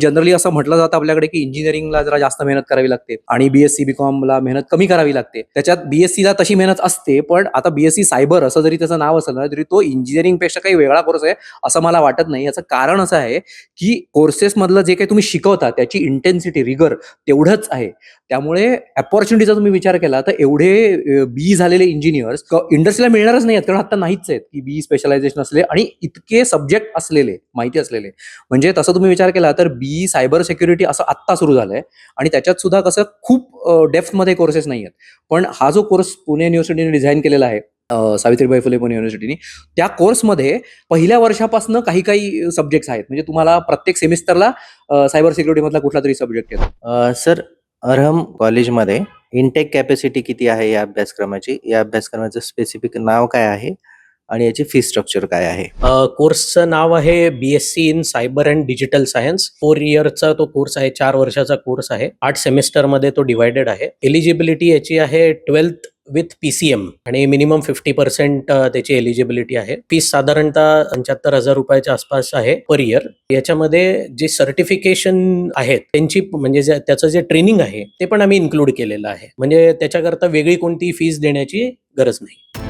Generally असं म्हटलं जातं आपल्याकडे की इंजिनिअरिंगला जरा जास्त मेहनत करावी लागते आणि बीएससी बीकॉमला मेहनत कमी करावी लागते. त्याच्यात बीएससीला तशी मेहनत असते, पण आता बीएससी सायबर असं जरी त्याचं नाव असलं ना, तरी तो इंजिनिअरिंग पेक्षा काही वेगळा कोर्स आहे असं मला वाटत नाही. याचं कारण असं आहे की कोर्सेस मधलं जे काही तुम्ही शिकवता त्याची इंटेन्सिटी रिगर तेवढंच आहे. त्यामुळे अपॉर्च्युनिटीचा तुम्ही विचार केला तर एवढे बी झालेले इंजिनियर्स इंडस्ट्रीला मिळणारच नाही आहेत, कारण आता नाहीच आहेत की बी स्पेशलायझेशन असले आणि इतके सब्जेक्ट असलेले माहिती असलेले. म्हणजे तसं तुम्ही विचार केला तर बी सायबर सिक्युरिटी असं आत्ता सुरू झालंय आणि त्याच्यात सुद्धा कसं खूप डेप्थमध्ये कोर्सेस नाही आहेत. पण हा जो कोर्स पुणे युनिव्हर्सिटीने डिझाईन केलेला आहे, सावित्रीबाई फुले पुणे युनिव्हर्सिटीने, त्या कोर्समध्ये पहिल्या वर्षापासून काही काही सब्जेक्ट्स आहेत. म्हणजे तुम्हाला प्रत्येक सेमिस्टरला सायबर सिक्युरिटी मधला कुठला तरी सब्जेक्ट येतो. सर, अरहम कॉलेजमध्ये इनटेक कॅपॅसिटी किती आहे या अभ्यासक्रमाची? या अभ्यासक्रमाचं स्पेसिफिक नाव काय आहे आणि याची फी स्ट्रक्चर काय आहे? कोर्सचं नाव आहे BSc in cyber and digital science. 4 इयरचा तो कोर्स आहे, 4 वर्षाचा कोर्स आहे. 8 सेमिस्टरमध्ये तो डिवायडेड आहे. एलिजिबिलिटी याची आहे 12th विथ PCM आणि मिनिमम 50% त्याची एलिजिबिलिटी आहे. फीस साधारणतः 75,000 रुपयाच्या आसपास आहे पर इयर. याच्यामध्ये जे सर्टिफिकेशन आहेत त्यांची म्हणजे त्याचं जे ट्रेनिंग आहे ते पण आम्ही इन्क्लूड केलेलं आहे. म्हणजे त्याच्याकरता वेगळी कोणती फीस देण्याची गरज नाही.